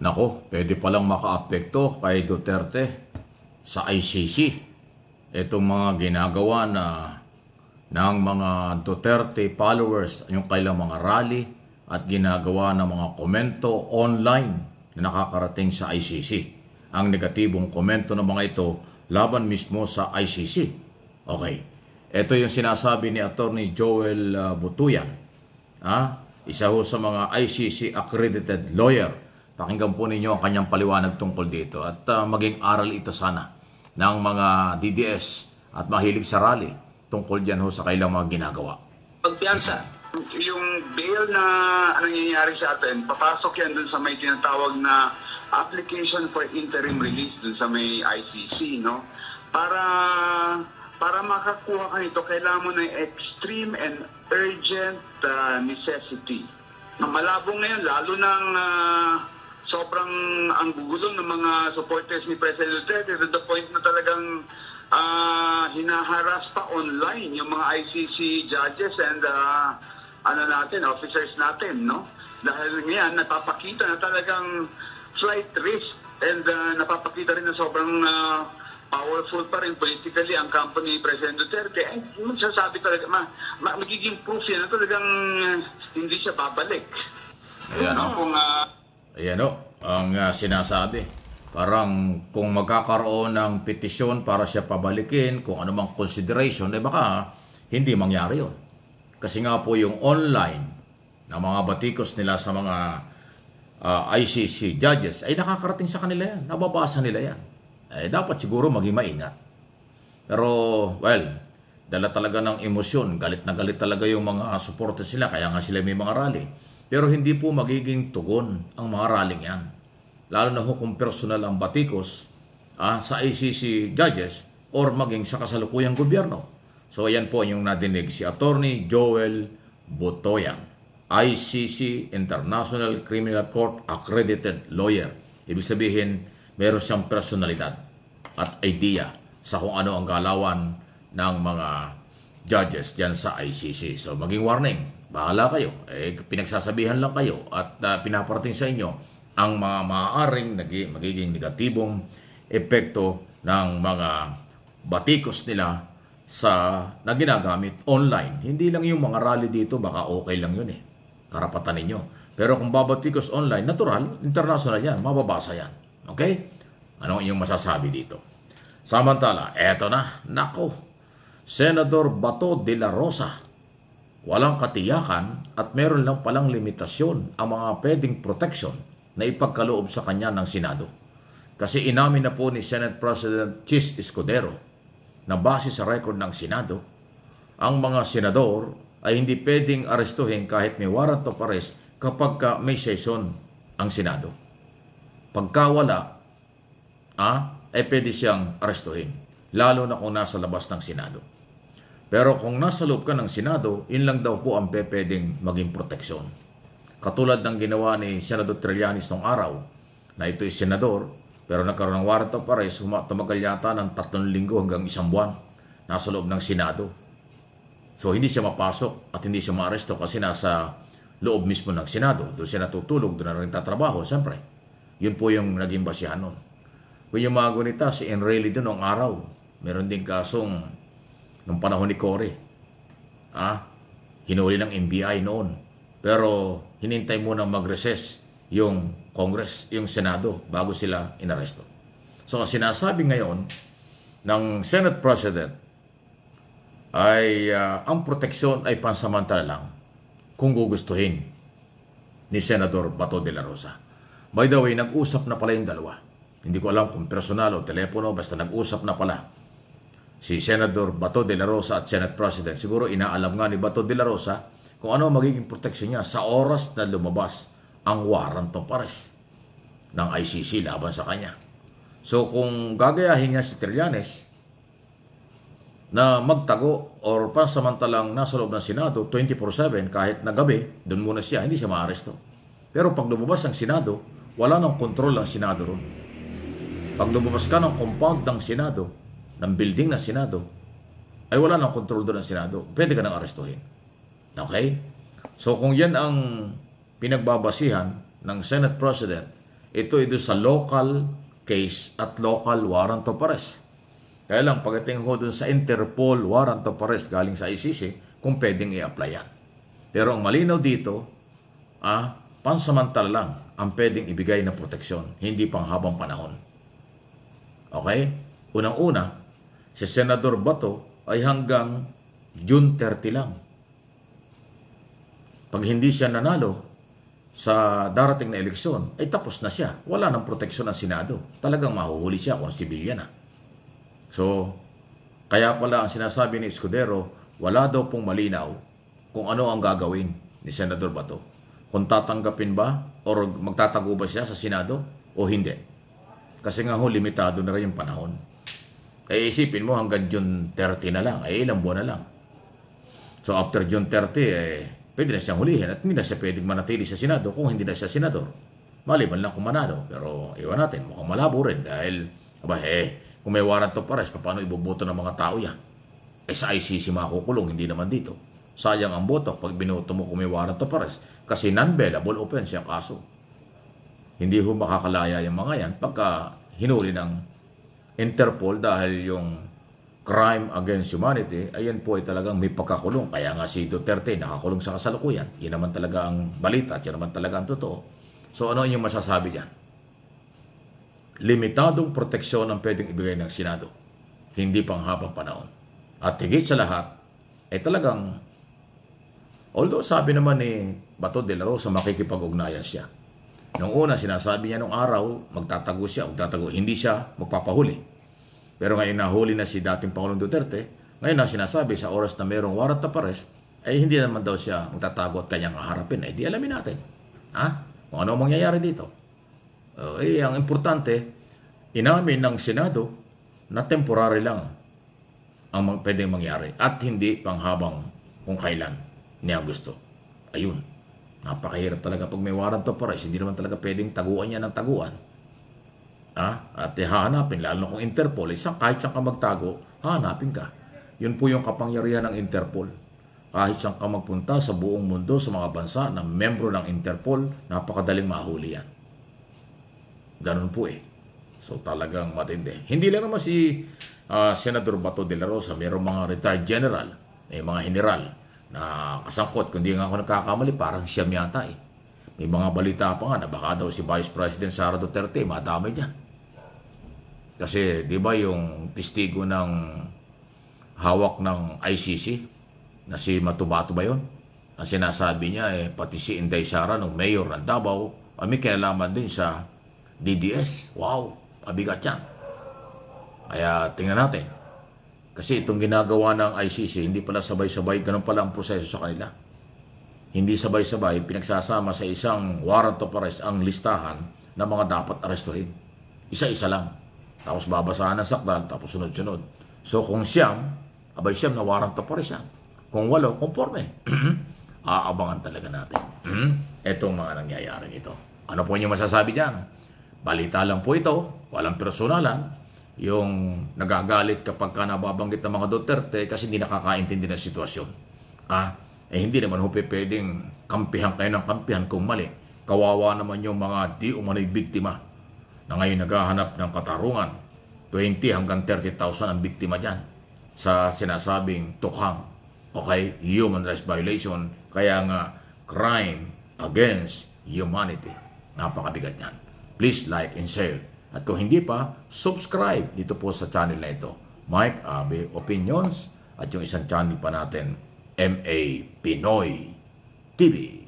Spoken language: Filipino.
Nako, pwede palang makaapekto kay Duterte sa ICC. Itong mga ginagawa ng mga Duterte followers, yung kailang mga rally at ginagawa ng mga komento online na nakakarating sa ICC. Ang negatibong komento ng mga ito laban mismo sa ICC. Okay, ito yung sinasabi ni Attorney Joel Butuyan. Isa ho sa mga ICC accredited lawyer. Pakinggan po ninyo ang kanyang paliwanag tungkol dito at maging aral ito sana ng mga DDS at mahilig sa rally tungkol dyan ho sa kailang mga ginagawa. Pagpiyansa, yung bail na nangyayari sa atin, papasok yan dun sa may tinatawag na application for interim release dun sa may ICC, no? Para makakuha ka nito, kailangan mo ng extreme and urgent necessity. Malabo ngayon, lalo ng sobrang ang gugulo ng mga supporters ni President Duterte to the point na talagang hinaharas pa online yung mga ICC judges and officers natin, no? Dahil ngayon, napapakita na talagang flight risk and napapakita rin na sobrang powerful pa rin politically ang company President Duterte. And magsasabi talaga, magiging proof yan na talagang hindi siya babalik. Ayan Ayan ang sinasabi. Parang kung magkakaroon ng petisyon para siya pabalikin, kung ano mang consideration, baka hindi mangyari yun. Kasi nga po yung online na mga batikos nila sa mga ICC judges ay nakakarating sa kanila yan. Nababasa nila yan. Dapat siguro maging maingat. Pero, dala talaga ng emosyon. Galit na galit talaga yung mga supporters sila. Kaya nga sila may mga rally. Pero hindi po magiging tugon ang mga rallying yan. Lalo na kung personal ang batikos sa ICC judges or maging sa kasalukuyang gobyerno. So yan po yung nadinig si Attorney Joel Butuyan, ICC International Criminal Court accredited lawyer. Ibig sabihin, meron siyang personalidad at idea sa kung ano ang galawan ng mga judges dyan sa ICC. So maging warning. Bahala kayo. Pinagsasabihan lang kayo at pinaparating sa inyo ang mga maaaring magiging negatibong epekto ng mga batikos nila na ginagamit online. Hindi lang yung mga rally dito, baka okay lang yun karapatan ninyo. Pero kung babatikos online, natural, international yan, mababasa yan. Okay? Ano yung masasabi dito? Samantala, eto na, nako, Senador Bato de la Rosa. Walang katiyakan at meron lang palang limitasyon ang mga pwedeng protection na ipagkaloob sa kanya ng Senado. Kasi inamin na po ni Senate President Chis Escudero na base sa record ng Senado, ang mga senador ay hindi pwedeng arestuhin kahit may warrant of arrest kapag may session ang Senado. Pagka wala, ay pwede siyang arestuhin, lalo na kung nasa labas ng Senado. Pero kung nasa loob ka ng Senado, yun lang daw po ang pwedeng maging proteksyon. Katulad ng ginawa ni Senador Trillanes nung araw, na ito ay senador, pero nagkaroon ng warrant of arrest, tumagal yata ng 3 linggo hanggang 1 buwan, nasa loob ng Senado. So hindi siya mapasok at hindi siya maaresto kasi nasa loob mismo ng Senado. Doon siya natutulog, doon na rin tatrabaho, siyempre. Yun po yung naging basihan nun. Kung yung mga gunita, si Enrile doon noong araw, meron din kasong nung panahon ni Cory. Hinuli ng NBI noon. Pero hinintay muna mag-recess yung Congress, yung Senado, bago sila inaresto. So, sinasabi ngayon ng Senate President ay ang proteksyon ay pansamantala lang kung gugustuhin ni Senador Bato de la Rosa. By the way, nag-usap na pala yung dalawa. Hindi ko alam kung personal o telepono, basta nag-usap na pala. Si Senador Bato de la Rosa at Senate President, siguro inaalam nga ni Bato de la Rosa kung ano magiging proteksyon niya sa oras na lumabas ang warrant of arrest ng ICC laban sa kanya. So kung gagayahin niya si Trillanes na magtago or pansamantalang nasa loob ng Senado 24/7 kahit na gabi, doon muna siya, hindi siya maaresto. Pero pag lumabas ang Senado, wala nang kontrol ang Senado ron. Pag lumabas ka ng compound ng Senado, ng building ng Senado, ay wala nang kontrol doon ng Senado. Pwede ka nang arestuhin. Okay? So kung yan ang pinagbabasihan ng Senate President, ito sa local case at local warrant of arrest. Kaya lang, pagdating ho dun sa Interpol warrant of arrest galing sa ICC, kung pwedeng i-apply yan. Pero ang malinaw dito, pansamantala lang ang pwedeng ibigay na proteksyon, hindi pang habang panahon. Okay? Unang-una, si Senador Bato ay hanggang June 30 lang. Pag hindi siya nanalo sa darating na eleksyon, ay tapos na siya. Wala nang proteksyon ng Senado. Talagang mahuhuli siya kung sibilyan na. So, kaya pala ang sinasabi ni Escudero, wala daw pong malinaw kung ano ang gagawin ni Senador Bato. Kung tatanggapin ba o magtatago ba siya sa Senado o hindi. Kasi nga ho, limitado na rin yung panahon. Kaya isipin mo hanggang June 30 na lang, ay ilang buwan na lang. So after June 30, pwede na siyang hulihin at hindi na siya pwedeng manatili sa Senado kung hindi na siya senador. Maliban lang kung manalo. Pero iwan natin, mukhang malabo rin dahil, kung may warrant of arrest, paano iboboto ng mga tao yan? Sa ICC makukulong, hindi naman dito. Sayang ang boto pag binoto mo kung may warrant of arrest. Kasi non-bailable offense yung kaso. Hindi ho makakalaya yung mga yan pagka hinuli ng Interpol dahil yung crime against humanity, ayan po ay talagang may pagkakulong. Kaya nga si Duterte nakakulong sa kasalukuyan. Yan naman talaga ang balita at yan naman talaga ang totoo. So ano yung masasabi dyan? Limitadong proteksyon ang pwedeng ibigay ng Senado. Hindi pang habang panahon. At higit sa lahat, ay talagang, although sabi naman ni Bato de la Rosa, makikipag-ugnayan siya. Noong una, sinasabi niya nung araw, magtatago siya, hindi siya magpapahuli. Pero ngayon nahuli na si dating Pangulong Duterte, ngayon na sinasabi sa oras na mayroong warrant of arrest, ay hindi naman daw siya magtatago at kanyang haharapin. Ay di alamin natin. Kung ano mangyayari dito. Ang importante, inamin ng Senado na temporary lang ang pwedeng mangyari at hindi panghabang kung kailan niya gusto. Ayun. Napakahirap talaga pag may warrant of arrest. Hindi naman talaga pwedeng taguan niya ng taguan. At hahanapin, lalo kung Interpol, kahit saan ka magtago, hahanapin ka. Yun po yung kapangyarihan ng Interpol. Kahit saan ka magpunta sa buong mundo, sa mga bansa na membro ng Interpol, napakadaling mahuli yan. Ganun po So talagang matindi. Hindi lang naman si Senador Bato de la Rosa, mayroong mga retired general, mga general na kasangkot. Kundi nga ako nagkakamali, parang siya yata May mga balita pa nga na baka daw si Vice President Sara Duterte, madami dyan. Kasi, di ba yung testigo ng hawak ng ICC, na si Matubato ba yun? Ang sinasabi niya, pati si Inday Sara, ng mayor ng Davao, may kinalaman din sa DDS. Wow, mabigat yan. Kaya, tingnan natin. Kasi itong ginagawa ng ICC, hindi pala sabay-sabay, ganun pala ang proseso sa kanila. Hindi sabay-sabay, pinagsasama sa isang warrant of arrest ang listahan ng mga dapat arestuhin. Isa-isa lang. Tapos babasahan ng sakdal, tapos sunod-sunod. So kung siyam na warrant of arrest yan. Kung 8, conforme. Aabangan talaga natin. Itong mga nangyayaring ito. Ano po niyo masasabi dyan? Balita lang po ito, walang personalan. Yung nagagalit kapag ka nababanggit ng mga Duterte kasi hindi nakakaintindi ng sitwasyon. Hindi naman pwedeng kampihan kayo ng kampihan kung mali. Kawawa naman yung mga di umano'y biktima na ngayon naghahanap ng katarungan. 20 hanggang 30,000 ang biktima dyan sa sinasabing tukhang human rights violation. Kaya nga, crime against humanity. Napakabigat yan. Please like and share. At kung hindi pa, subscribe dito po sa channel na ito. Mike Abe Opinions at yung isang channel pa natin, MA Pinoy TV.